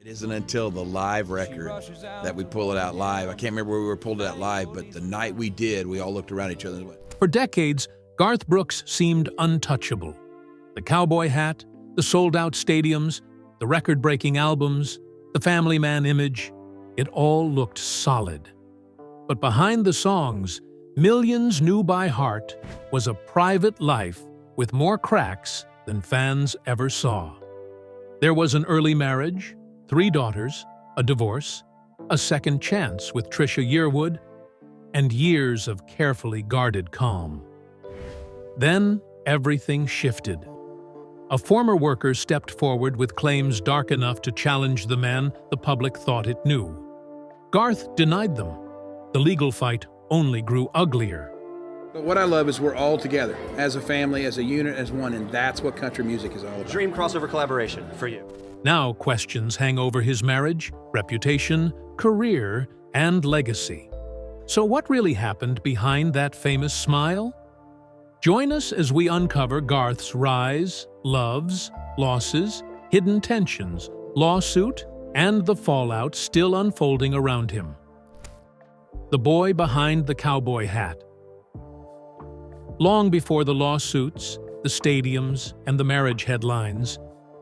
It isn't until the live record that we pull it out live. I can't remember where we were pulled it out live, but the night we did, we all looked around each other and went, For decades, Garth Brooks seemed untouchable. The cowboy hat, the sold-out stadiums, the record-breaking albums, the family man image, it all looked solid. But behind the songs, millions knew by heart, was a private life with more cracks than fans ever saw. There was an early marriage, 3 daughters, a divorce, a second chance with Trisha Yearwood, and years of carefully guarded calm. Then everything shifted. A former worker stepped forward with claims dark enough to challenge the man the public thought it knew. Garth denied them. The legal fight only grew uglier. But what I love is we're all together, as a family, as a unit, as one, and that's what country music is all about. Dream crossover collaboration for you. Now questions hang over his marriage, reputation, career, and legacy. So what really happened behind that famous smile? Join us as we uncover Garth's rise, loves, losses, hidden tensions, lawsuit, and the fallout still unfolding around him. The boy behind the cowboy hat. Long before the lawsuits, the stadiums, and the marriage headlines,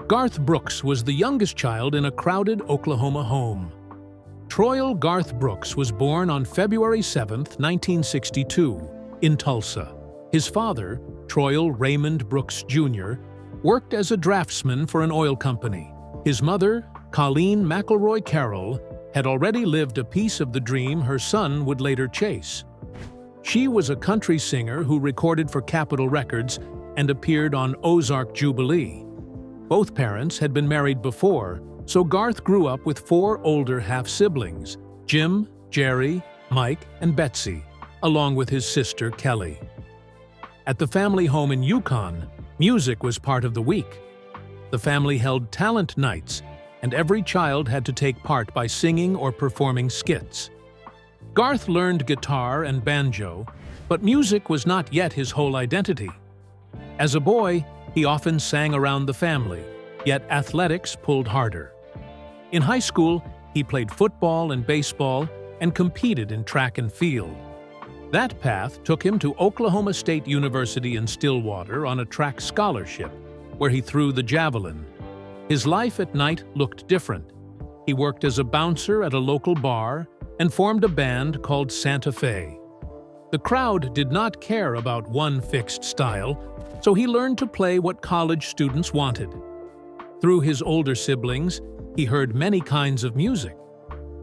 Garth Brooks was the youngest child in a crowded Oklahoma home. Troil Garth Brooks was born on February 7, 1962, in Tulsa. His father, Troil Raymond Brooks Jr., worked as a draftsman for an oil company. His mother, Colleen McElroy Carroll, had already lived a piece of the dream her son would later chase. She was a country singer who recorded for Capitol Records and appeared on Ozark Jubilee. Both parents had been married before, so Garth grew up with 4 older half-siblings, Jim, Jerry, Mike, and Betsy, along with his sister Kelly. At the family home in Yukon, music was part of the week. The family held talent nights, and every child had to take part by singing or performing skits. Garth learned guitar and banjo, but music was not yet his whole identity. As a boy, he often sang around the family, yet athletics pulled harder. In high school, he played football and baseball and competed in track and field. That path took him to Oklahoma State University in Stillwater on a track scholarship, where he threw the javelin. His life at night looked different. He worked as a bouncer at a local bar and formed a band called Santa Fe. The crowd did not care about one fixed style, so he learned to play what college students wanted. Through his older siblings, he heard many kinds of music.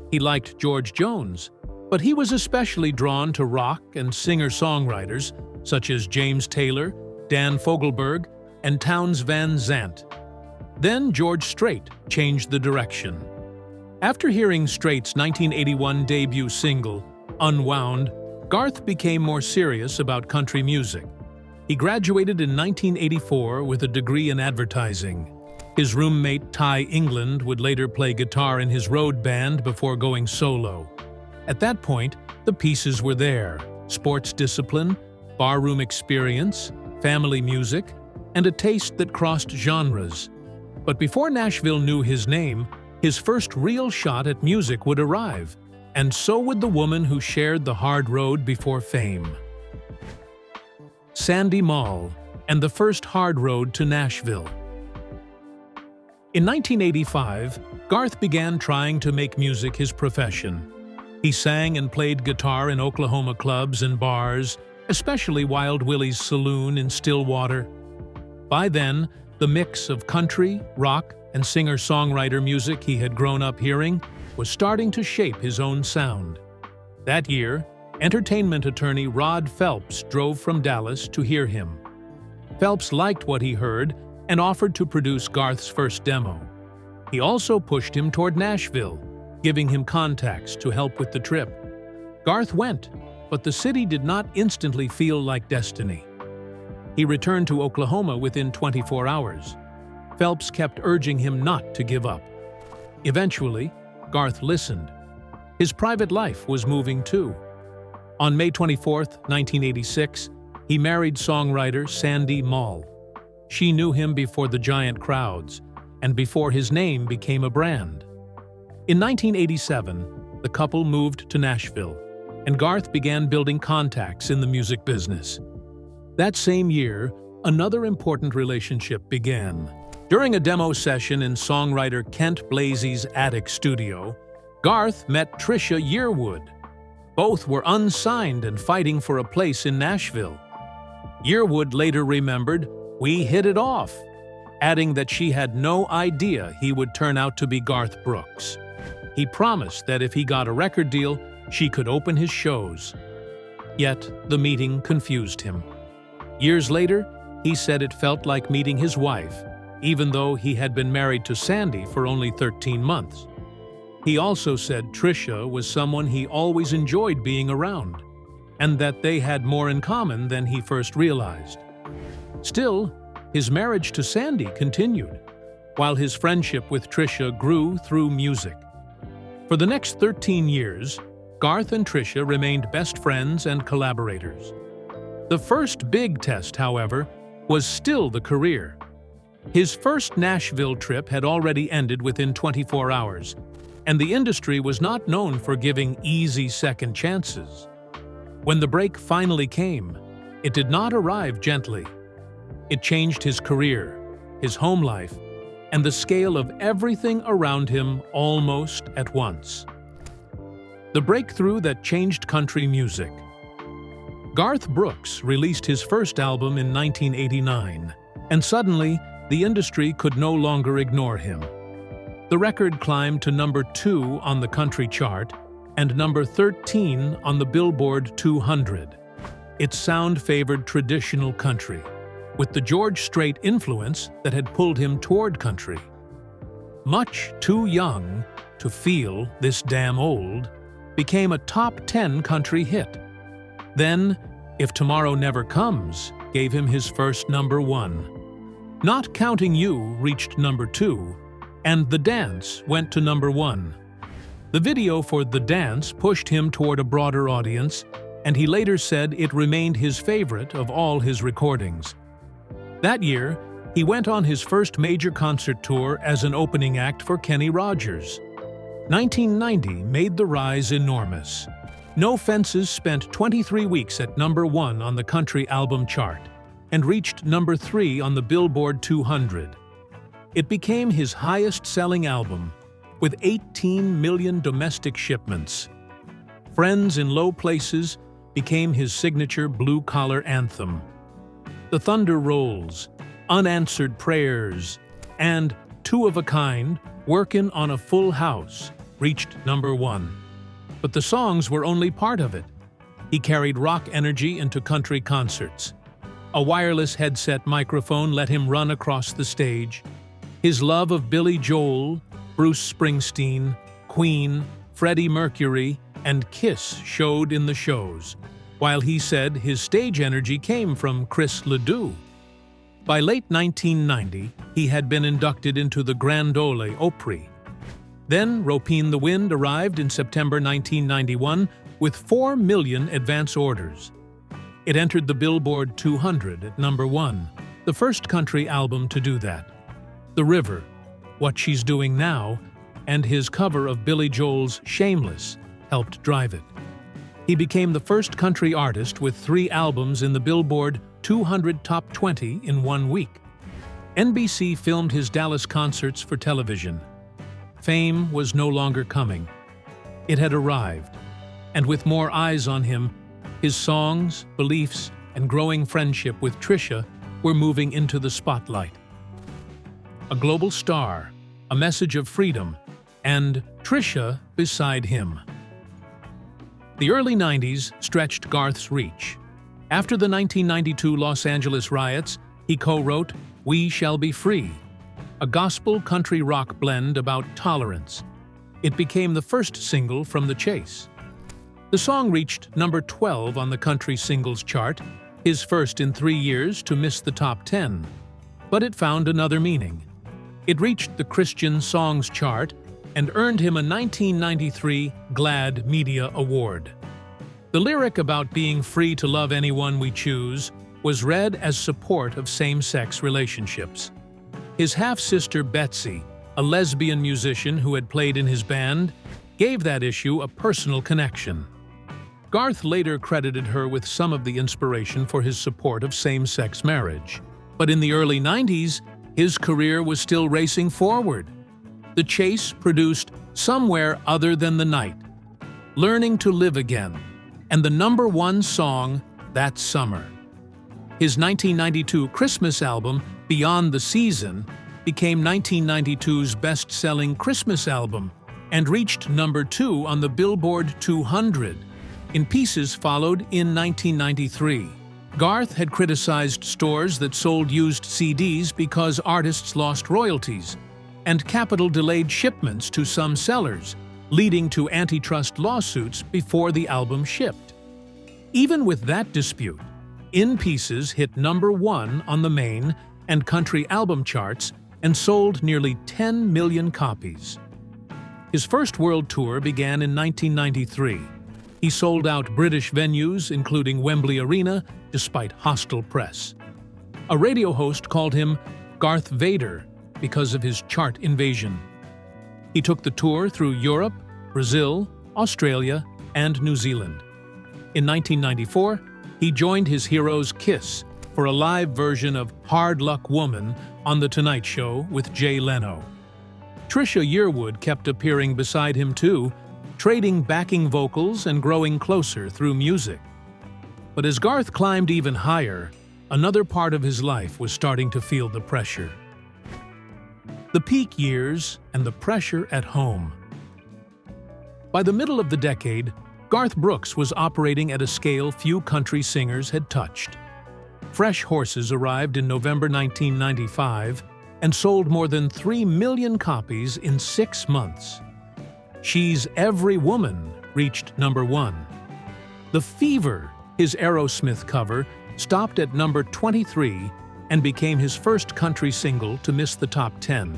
He liked George Jones, but he was especially drawn to rock and singer-songwriters such as James Taylor, Dan Fogelberg, and Townes Van Zandt. Then George Strait changed the direction. After hearing Strait's 1981 debut single, Unwound, Garth became more serious about country music. He graduated in 1984 with a degree in advertising. His roommate Ty England would later play guitar in his road band before going solo. At that point, the pieces were there: sports discipline, barroom experience, family music, and a taste that crossed genres. But before Nashville knew his name, his first real shot at music would arrive, and so would the woman who shared the hard road before fame. Sandy Moll, and the first hard road to Nashville. In 1985, Garth began trying to make music his profession. He sang and played guitar in Oklahoma clubs and bars, especially Wild Willie's Saloon in Stillwater. By then, the mix of country, rock, and singer-songwriter music he had grown up hearing was starting to shape his own sound. That year, entertainment attorney Rod Phelps drove from Dallas to hear him. Phelps liked what he heard and offered to produce Garth's first demo. He also pushed him toward Nashville, giving him contacts to help with the trip. Garth went, but the city did not instantly feel like destiny. He returned to Oklahoma within 24 hours. Phelps kept urging him not to give up. Eventually, Garth listened. His private life was moving too. On May 24, 1986, he married songwriter Sandy Moll. She knew him before the giant crowds, and before his name became a brand. In 1987, the couple moved to Nashville, and Garth began building contacts in the music business. That same year, another important relationship began. During a demo session in songwriter Kent Blasey's attic studio, Garth met Trisha Yearwood. Both were unsigned and fighting for a place in Nashville. Yearwood later remembered, "We hit it off," adding that she had no idea he would turn out to be Garth Brooks. He promised that if he got a record deal, she could open his shows. Yet, the meeting confused him. Years later, he said it felt like meeting his wife, even though he had been married to Sandy for only 13 months. He also said Trisha was someone he always enjoyed being around, and that they had more in common than he first realized. Still, his marriage to Sandy continued, while his friendship with Trisha grew through music. For the next 13 years, Garth and Trisha remained best friends and collaborators. The first big test, however, was still the career. His first Nashville trip had already ended within 24 hours, and the industry was not known for giving easy second chances. When the break finally came, it did not arrive gently. It changed his career, his home life, and the scale of everything around him almost at once. The breakthrough that changed country music. Garth Brooks released his first album in 1989, and suddenly, the industry could no longer ignore him. The record climbed to number 2 on the country chart and number 13 on the Billboard 200. Its sound favored traditional country, with the George Strait influence that had pulled him toward country. Much Too Young to Feel This Damn Old became a top 10 country hit. Then, If Tomorrow Never Comes gave him his first number 1. Not Counting You reached number 2, and The Dance went to number 1. The video for The Dance pushed him toward a broader audience, and he later said it remained his favorite of all his recordings. That year, he went on his first major concert tour as an opening act for Kenny Rogers. 1990 made the rise enormous. No Fences spent 23 weeks at number 1 on the country album chart and reached number 3 on the Billboard 200. It became his highest-selling album, with 18 million domestic shipments. Friends in Low Places became his signature blue-collar anthem. The Thunder Rolls, Unanswered Prayers, and Two of a Kind, Workin' on a Full House, reached number 1. But the songs were only part of it. He carried rock energy into country concerts. A wireless headset microphone let him run across the stage. His love of Billy Joel, Bruce Springsteen, Queen, Freddie Mercury, and Kiss showed in the shows, while he said his stage energy came from Chris Ledoux. By late 1990, he had been inducted into the Grand Ole Opry. Then Ropeen the Wind arrived in September 1991 with 4 million advance orders. It entered the Billboard 200 at number 1, the first country album to do that. The River, What She's Doing Now, and his cover of Billy Joel's Shameless helped drive it. He became the first country artist with 3 albums in the Billboard 200 Top 20 in 1 week. NBC filmed his Dallas concerts for television. Fame was no longer coming. It had arrived, and with more eyes on him, his songs, beliefs, and growing friendship with Trisha were moving into the spotlight. A global star, a message of freedom, and Trisha beside him. The early 90s stretched Garth's reach. After the 1992 Los Angeles riots, he co-wrote We Shall Be Free, a gospel country rock blend about tolerance. It became the first single from The Chase. The song reached number 12 on the country singles chart, his first in 3 years to miss the top 10. But it found another meaning. It reached the Christian Songs chart and earned him a 1993 GLAAD Media Award. The lyric about being free to love anyone we choose was read as support of same-sex relationships. His half-sister Betsy, a lesbian musician who had played in his band, gave that issue a personal connection. Garth later credited her with some of the inspiration for his support of same-sex marriage. But in the early 90s, his career was still racing forward. The Chase produced Somewhere Other Than the Night, Learning to Live Again, and the #1 song, That Summer. His 1992 Christmas album, Beyond the Season, became 1992's best-selling Christmas album and reached #2 on the Billboard 200. In Pieces followed in 1993. Garth had criticized stores that sold used CDs because artists lost royalties, and Capitol delayed shipments to some sellers, leading to antitrust lawsuits before the album shipped. Even with that dispute, In Pieces hit #1 on the main and country album charts and sold nearly 10 million copies. His first world tour began in 1993. He sold out British venues, including Wembley Arena, despite hostile press. A radio host called him Garth Vader because of his chart invasion. He took the tour through Europe, Brazil, Australia, and New Zealand. In 1994, he joined his heroes Kiss for a live version of Hard Luck Woman on The Tonight Show with Jay Leno. Trisha Yearwood kept appearing beside him too, trading backing vocals and growing closer through music. But as Garth climbed even higher, another part of his life was starting to feel the pressure. The peak years and the pressure at home. By the middle of the decade, Garth Brooks was operating at a scale few country singers had touched. Fresh Horses arrived in November 1995 and sold more than 3 million copies in 6 months. She's Every Woman reached #1. The Fever, his Aerosmith cover, stopped at number 23 and became his first country single to miss the top 10.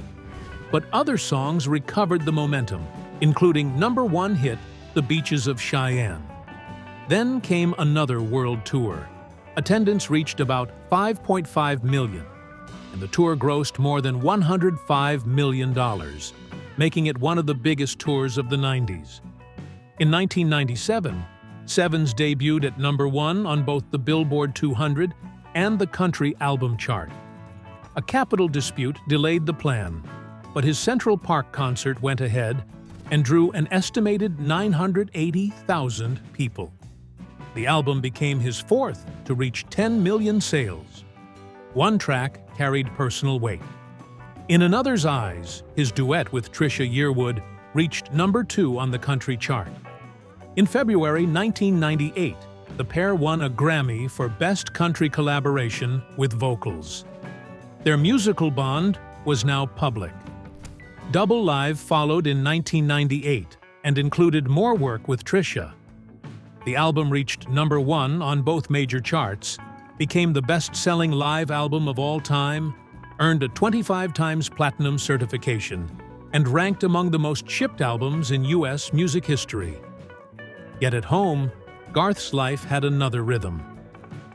But other songs recovered the momentum, including #1 hit The Beaches of Cheyenne. Then came another world tour. Attendance reached about 5.5 million, and the tour grossed more than $105 million, making it one of the biggest tours of the 90s. In 1997, Sevens debuted at #1 on both the Billboard 200 and the country album chart. A Capitol dispute delayed the plan, but his Central Park concert went ahead and drew an estimated 980,000 people. The album became his fourth to reach 10 million sales. One track carried personal weight. In Another's Eyes, his duet with Trisha Yearwood reached #2 on the country chart. In February 1998, the pair won a Grammy for Best Country Collaboration with Vocals. Their musical bond was now public. Double Live followed in 1998 and included more work with Trisha. The album reached #1 on both major charts, became the best-selling live album of all time, earned a 25 times platinum certification, and ranked among the most shipped albums in U.S. music history. Yet at home, Garth's life had another rhythm.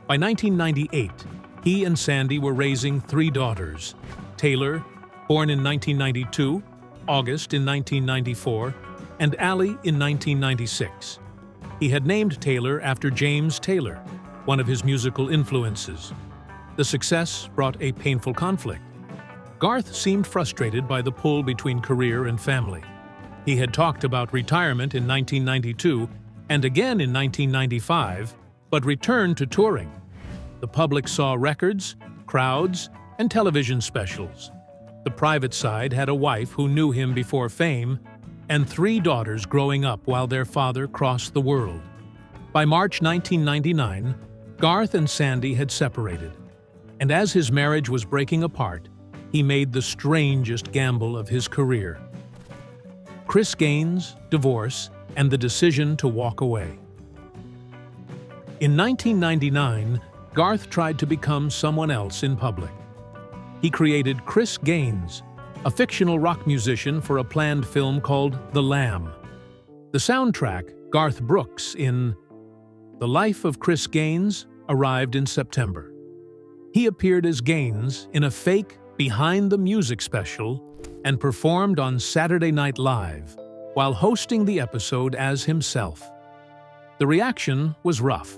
By 1998, he and Sandy were raising 3 daughters: Taylor, born in 1992, August in 1994, and Allie in 1996. He had named Taylor after James Taylor, one of his musical influences. The success brought a painful conflict. Garth seemed frustrated by the pull between career and family. He had talked about retirement in 1992 and again in 1995, but returned to touring. The public saw records, crowds, and television specials. The private side had a wife who knew him before fame, and 3 daughters growing up while their father crossed the world. By March 1999, Garth and Sandy had separated, and as his marriage was breaking apart, he made the strangest gamble of his career. Chris Gaines, divorce, and the decision to walk away. In 1999, Garth tried to become someone else in public. He created Chris Gaines, a fictional rock musician for a planned film called The Lamb. The soundtrack, Garth Brooks in The Life of Chris Gaines, arrived in September. He appeared as Gaines in a fake Behind the Music special and performed on Saturday Night Live while hosting the episode as himself. The reaction was rough.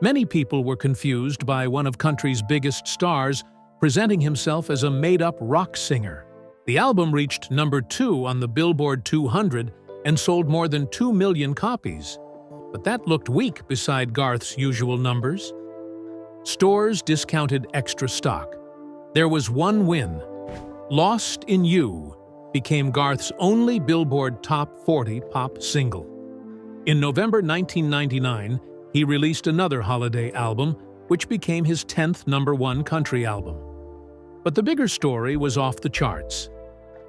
Many people were confused by one of country's biggest stars presenting himself as a made-up rock singer. The album reached number 2 on the Billboard 200 and sold more than 2 million copies. But that looked weak beside Garth's usual numbers. Stores discounted extra stock. There was one win. Lost in You became Garth's only Billboard Top 40 pop single. In November 1999, he released another holiday album, which became his 10th #1 country album. But the bigger story was off the charts.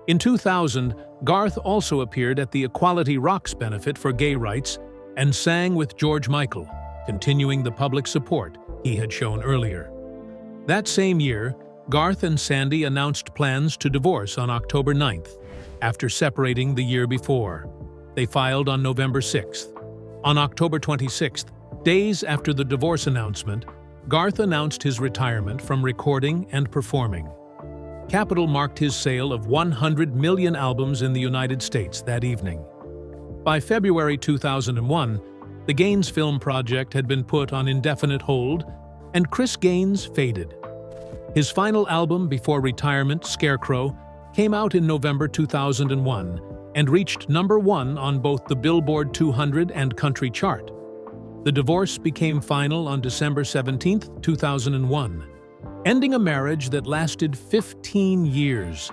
In 2000, Garth also appeared at the Equality Rocks benefit for gay rights and sang with George Michael, continuing the public support he had shown earlier. That same year, Garth and Sandy announced plans to divorce on October 9th, after separating the year before. They filed on November 6th. On October 26th, days after the divorce announcement, Garth announced his retirement from recording and performing. Capitol marked his sale of 100 million albums in the United States that evening. By February 2001, the Gaines film project had been put on indefinite hold, and Chris Gaines faded. His final album before retirement, Scarecrow, came out in November 2001 and reached #1 on both the Billboard 200 and country chart. The divorce became final on December 17, 2001, ending a marriage that lasted 15 years.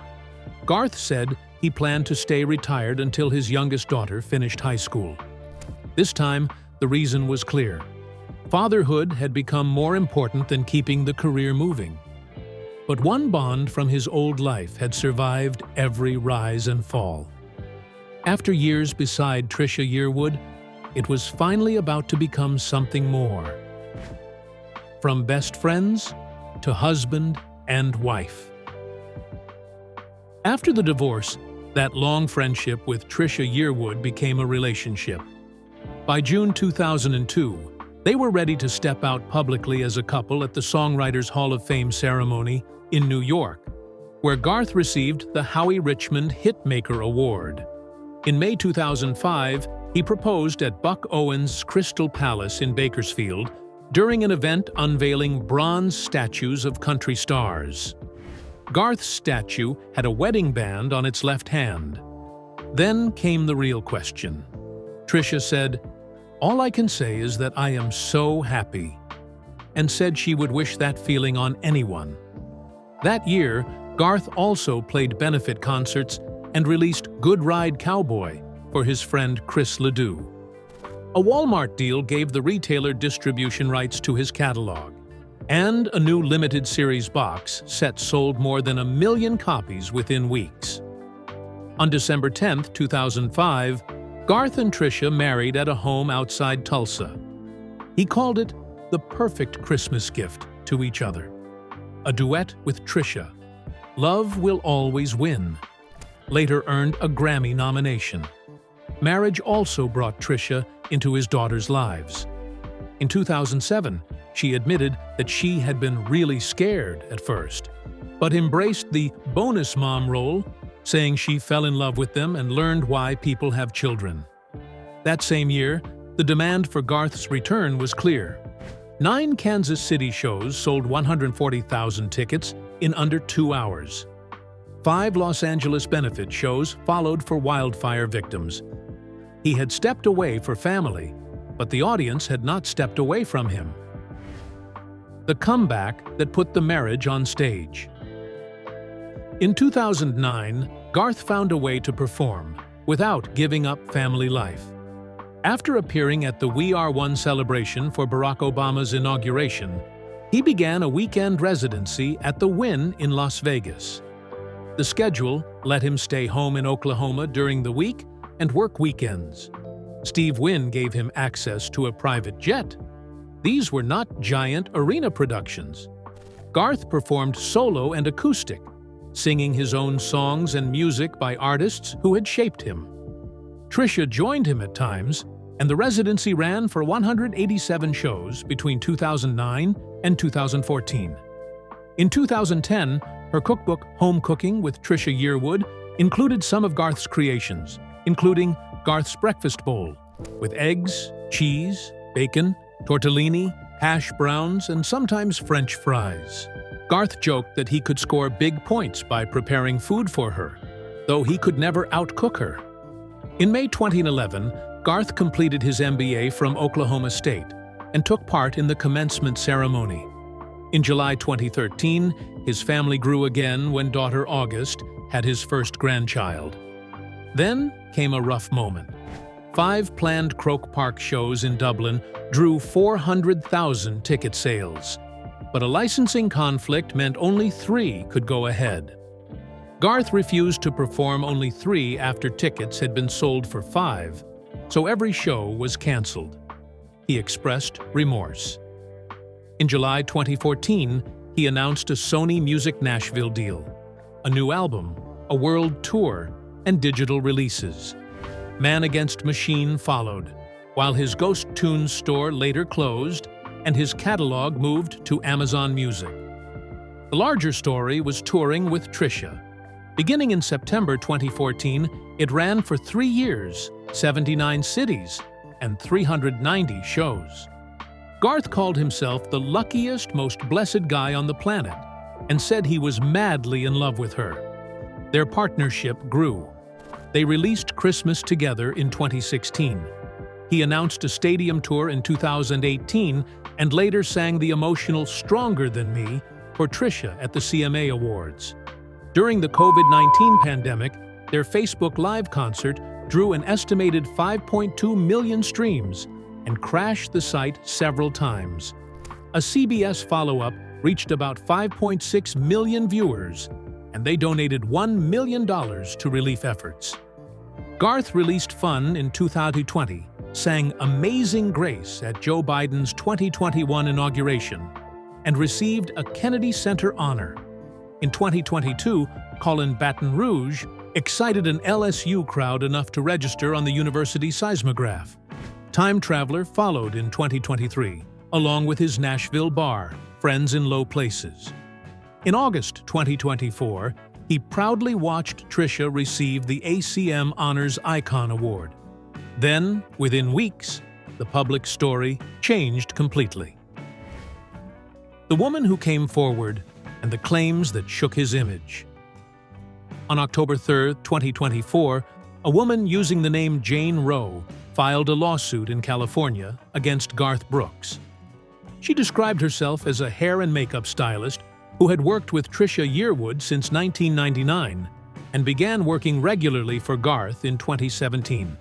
Garth said he planned to stay retired until his youngest daughter finished high school. This time, the reason was clear. Fatherhood had become more important than keeping the career moving. But one bond from his old life had survived every rise and fall. After years beside Trisha Yearwood, it was finally about to become something more. From best friends to husband and wife. After the divorce, that long friendship with Trisha Yearwood became a relationship. By June 2002, they were ready to step out publicly as a couple at the Songwriters Hall of Fame ceremony in New York, where Garth received the Howie Richmond Hitmaker Award. In May 2005, he proposed at Buck Owens' Crystal Palace in Bakersfield during an event unveiling bronze statues of country stars. Garth's statue had a wedding band on its left hand. Then came the real question. Trisha said, "All I can say is that I am so happy," and said she would wish that feeling on anyone. That year, Garth also played benefit concerts and released Good Ride Cowboy for his friend Chris Ledoux. A Walmart deal gave the retailer distribution rights to his catalog, and a new limited series box set sold more than 1 million copies within weeks. On December 10, 2005, Garth and Trisha married at a home outside Tulsa. He called it the perfect Christmas gift to each other. A duet with Trisha, Love Will Always Win, later earned a Grammy nomination. Marriage also brought Trisha into his daughters' lives. In 2007, she admitted that she had been really scared at first, but embraced the bonus mom role, saying she fell in love with them and learned why people have children. That same year, the demand for Garth's return was clear. 9 Kansas City shows sold 140,000 tickets in under 2 hours. 5 Los Angeles benefit shows followed for wildfire victims. He had stepped away for family, but the audience had not stepped away from him. The comeback that put the marriage on stage. In 2009, Garth found a way to perform without giving up family life. After appearing at the We Are One celebration for Barack Obama's inauguration, he began a weekend residency at the Wynn in Las Vegas. The schedule let him stay home in Oklahoma during the week and work weekends. Steve Wynn gave him access to a private jet. These were not giant arena productions. Garth performed solo and acoustic, singing his own songs and music by artists who had shaped him. Trisha joined him at times, and the residency ran for 187 shows between 2009 and 2014. In 2010, her cookbook Home Cooking with Trisha Yearwood included some of Garth's creations, including Garth's breakfast bowl, with eggs, cheese, bacon, tortellini, hash browns, and sometimes French fries. Garth joked that he could score big points by preparing food for her, though he could never outcook her. In May 2011, Garth completed his MBA from Oklahoma State and took part in the commencement ceremony. In July 2013, his family grew again when daughter August had his first grandchild. Then came a rough moment. 5 planned Croke Park shows in Dublin drew 400,000 ticket sales, but a licensing conflict meant only 3 could go ahead. Garth refused to perform only 3 after tickets had been sold for 5, so every show was canceled. He expressed remorse. In July 2014, he announced a Sony Music Nashville deal, a new album, a world tour, and digital releases. Man Against Machine followed, while his Ghost Tunes store later closed and his catalog moved to Amazon Music. The larger story was touring with Trisha. Beginning in September 2014, it ran for 3 years, 79 cities, and 390 shows. Garth called himself the luckiest, most blessed guy on the planet and said he was madly in love with her. Their partnership grew. They released Christmas together in 2016. He announced a stadium tour in 2018 and later sang the emotional Stronger Than Me for Trisha at the CMA Awards. During the COVID-19 pandemic, their Facebook Live concert drew an estimated 5.2 million streams and crashed the site several times. A CBS follow-up reached about 5.6 million viewers, and they donated $1 million to relief efforts. Garth released Fun in 2020, sang Amazing Grace at Joe Biden's 2021 inauguration, and received a Kennedy Center honor. In 2022, Colin Baton Rouge excited an LSU crowd enough to register on the university seismograph. Time Traveler followed in 2023, along with his Nashville bar, Friends in Low Places. In August 2024, he proudly watched Trisha receive the ACM Honors Icon Award. Then, within weeks, the public story changed completely. The woman who came forward and the claims that shook his image. On October 3, 2024, a woman using the name Jane Roe filed a lawsuit in California against Garth Brooks. She described herself as a hair and makeup stylist who had worked with Trisha Yearwood since 1999 and began working regularly for Garth in 2017.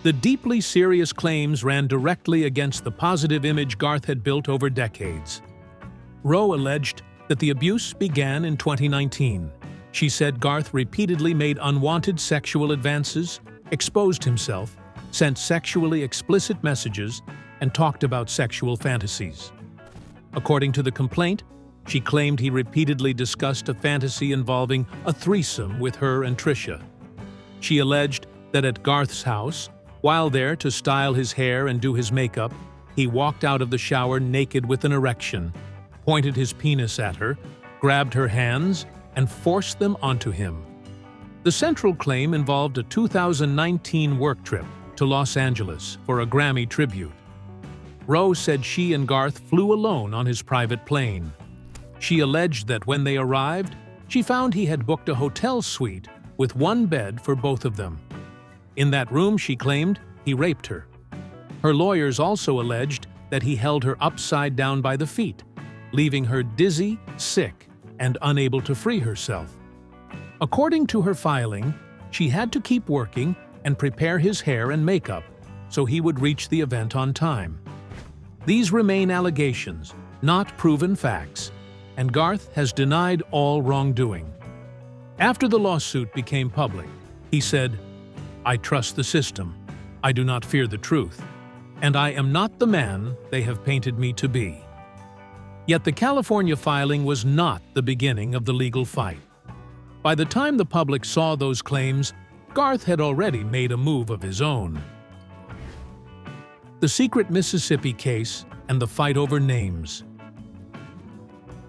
The deeply serious claims ran directly against the positive image Garth had built over decades. Roe alleged that the abuse began in 2019. She said Garth repeatedly made unwanted sexual advances, exposed himself, sent sexually explicit messages, and talked about sexual fantasies. According to the complaint, she claimed he repeatedly discussed a fantasy involving a threesome with her and Trisha. She alleged that at Garth's house, while there to style his hair and do his makeup, he walked out of the shower naked with an erection, pointed his penis at her, grabbed her hands, and forced them onto him. The central claim involved a 2019 work trip to Los Angeles for a Grammy tribute. Roe said she and Garth flew alone on his private plane. She alleged that when they arrived, she found he had booked a hotel suite with one bed for both of them. In that room, she claimed, he raped her. Her lawyers also alleged that he held her upside down by the feet, leaving her dizzy, sick, and unable to free herself. According to her filing, she had to keep working and prepare his hair and makeup so he would reach the event on time. These remain allegations, not proven facts, and Garth has denied all wrongdoing. After the lawsuit became public, he said, "I trust the system. I do not fear the truth, and I am not the man they have painted me to be." Yet the California filing was not the beginning of the legal fight. By the time the public saw those claims, Garth had already made a move of his own. The secret Mississippi case and the fight over names.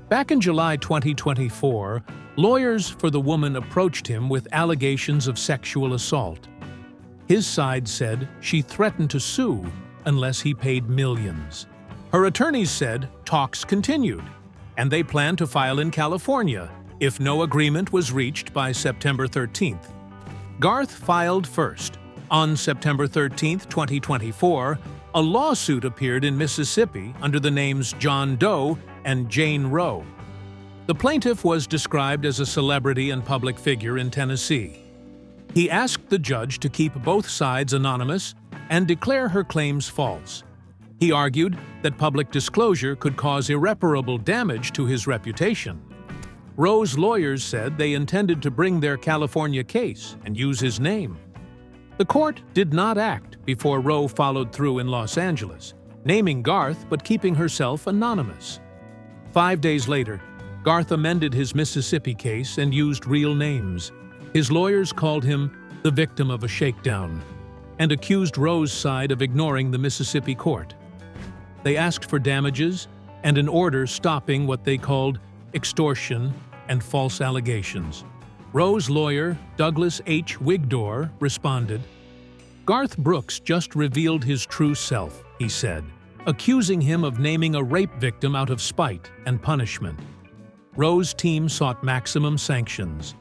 Back in July 2024, lawyers for the woman approached him with allegations of sexual assault. His side said she threatened to sue unless he paid millions. Her attorneys said talks continued, and they planned to file in California if no agreement was reached by September 13th. Garth filed first. On September 13, 2024, a lawsuit appeared in Mississippi under the names John Doe and Jane Roe. The plaintiff was described as a celebrity and public figure in Tennessee. He asked the judge to keep both sides anonymous and declare her claims false. He argued that public disclosure could cause irreparable damage to his reputation. Roe's lawyers said they intended to bring their California case and use his name. The court did not act before Roe followed through in Los Angeles, naming Garth but keeping herself anonymous. 5 days later, Garth amended his Mississippi case and used real names. His lawyers called him the victim of a shakedown and accused Roe's side of ignoring the Mississippi court. They asked for damages and an order stopping what they called extortion and false allegations. Roe's lawyer, Douglas H. Wigdor, responded, "Garth Brooks just revealed his true self," he said, accusing him of naming a rape victim out of spite and punishment. Roe's team sought maximum sanctions.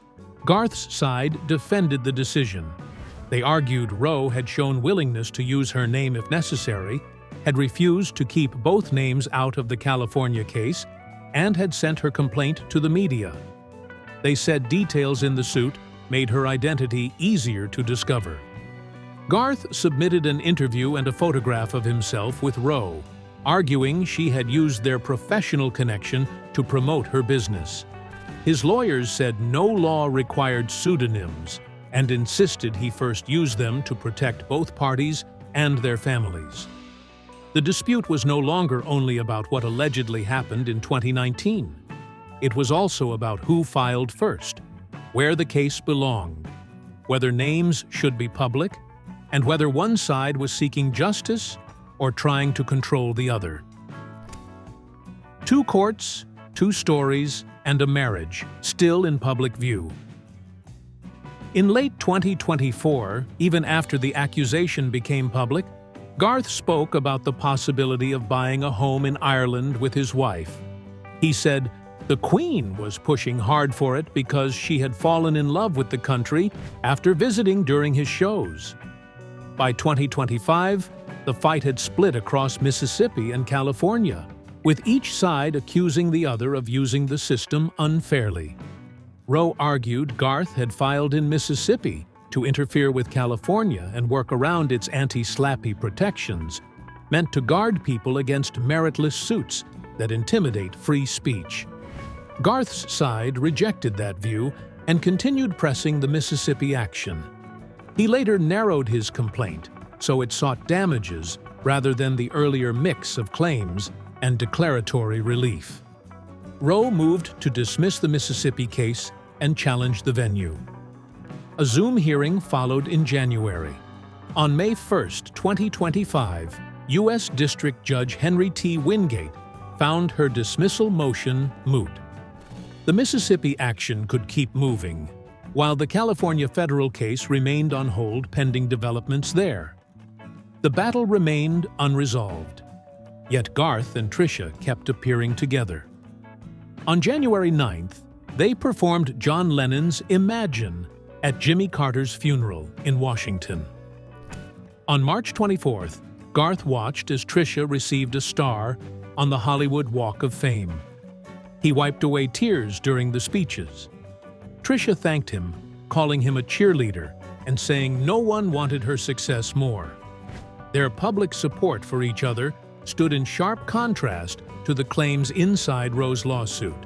Garth's side defended the decision. They argued Roe had shown willingness to use her name if necessary, had refused to keep both names out of the California case, and had sent her complaint to the media. They said details in the suit made her identity easier to discover. Garth submitted an interview and a photograph of himself with Roe, arguing she had used their professional connection to promote her business. His lawyers said no law required pseudonyms and insisted he first use them to protect both parties and their families. The dispute was no longer only about what allegedly happened in 2019. It was also about who filed first, where the case belonged, whether names should be public, and whether one side was seeking justice or trying to control the other. 2 courts, 2 stories, and a marriage still in public view. In late 2024, even after the accusation became public, Garth spoke about the possibility of buying a home in Ireland with his wife. He said the Queen was pushing hard for it because she had fallen in love with the country after visiting during his shows. By 2025, the fight had split across Mississippi and California, with each side accusing the other of using the system unfairly. Roe argued Garth had filed in Mississippi to interfere with California and work around its anti-slappy protections, meant to guard people against meritless suits that intimidate free speech. Garth's side rejected that view and continued pressing the Mississippi action. He later narrowed his complaint, so it sought damages rather than the earlier mix of claims and declaratory relief. Roe moved to dismiss the Mississippi case and challenge the venue. A Zoom hearing followed in January. On May 1, 2025, U.S. District Judge Henry T. Wingate found her dismissal motion moot. The Mississippi action could keep moving, while the California federal case remained on hold pending developments there. The battle remained unresolved, yet Garth and Trisha kept appearing together. On January 9th, they performed John Lennon's Imagine at Jimmy Carter's funeral in Washington. On March 24th, Garth watched as Trisha received a star on the Hollywood Walk of Fame. He wiped away tears during the speeches. Trisha thanked him, calling him a cheerleader and saying no one wanted her success more. Their public support for each other stood in sharp contrast to the claims inside Roe's lawsuit,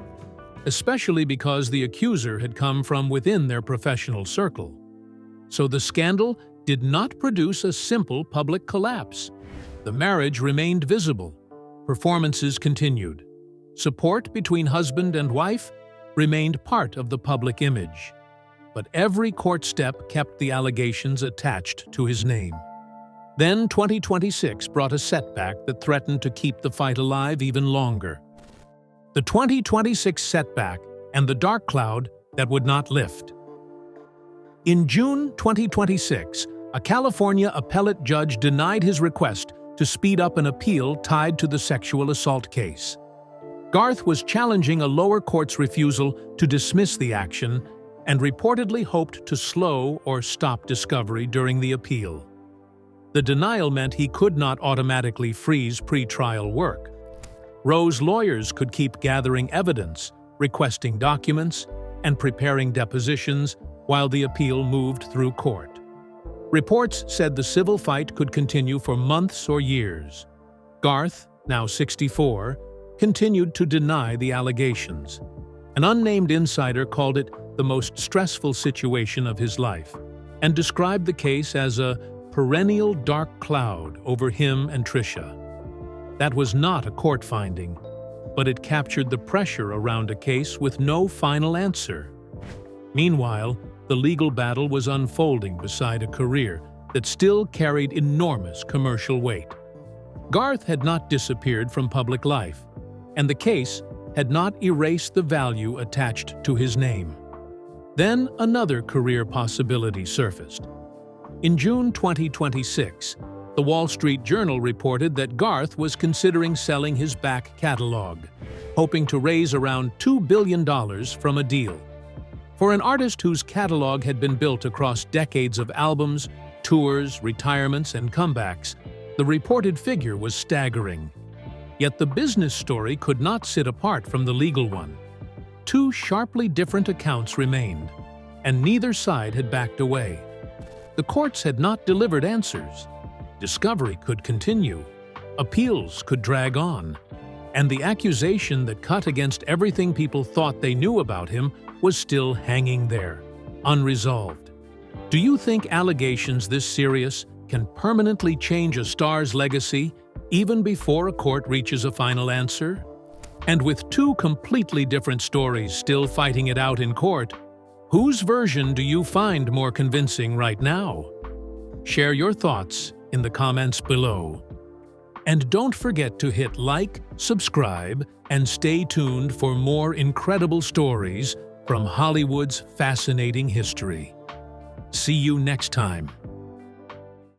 especially because the accuser had come from within their professional circle. So the scandal did not produce a simple public collapse. The marriage remained visible. Performances continued. Support between husband and wife remained part of the public image. But every court step kept the allegations attached to his name. Then 2026 brought a setback that threatened to keep the fight alive even longer. the 2026 setback, and the dark cloud that would not lift. In June 2026, a California appellate judge denied his request to speed up an appeal tied to the sexual assault case. Garth was challenging a lower court's refusal to dismiss the action and reportedly hoped to slow or stop discovery during the appeal. The denial meant he could not automatically freeze pre-trial work. Roe's lawyers could keep gathering evidence, requesting documents, and preparing depositions while the appeal moved through court. Reports said the civil fight could continue for months or years. Garth, now 64, continued to deny the allegations. An unnamed insider called it the most stressful situation of his life and described the case as a perennial dark cloud over him and Trisha. That was not a court finding, but it captured the pressure around a case with no final answer. Meanwhile, the legal battle was unfolding beside a career that still carried enormous commercial weight. Garth had not disappeared from public life, and the case had not erased the value attached to his name. Then another career possibility surfaced. In June 2026, the Wall Street Journal reported that Garth was considering selling his back catalog, hoping to raise around $2 billion from a deal. For an artist whose catalog had been built across decades of albums, tours, retirements, and comebacks, the reported figure was staggering. Yet the business story could not sit apart from the legal one. Two sharply different accounts remained, and neither side had backed away. The courts had not delivered answers. Discovery could continue. Appeals could drag on. And the accusation that cut against everything people thought they knew about him was still hanging there, unresolved. Do you think allegations this serious can permanently change a star's legacy even before a court reaches a final answer? And with two completely different stories still fighting it out in court, whose version do you find more convincing right now? Share your thoughts in the comments below. And don't forget to hit like, subscribe, and stay tuned for more incredible stories from Hollywood's fascinating history. See you next time.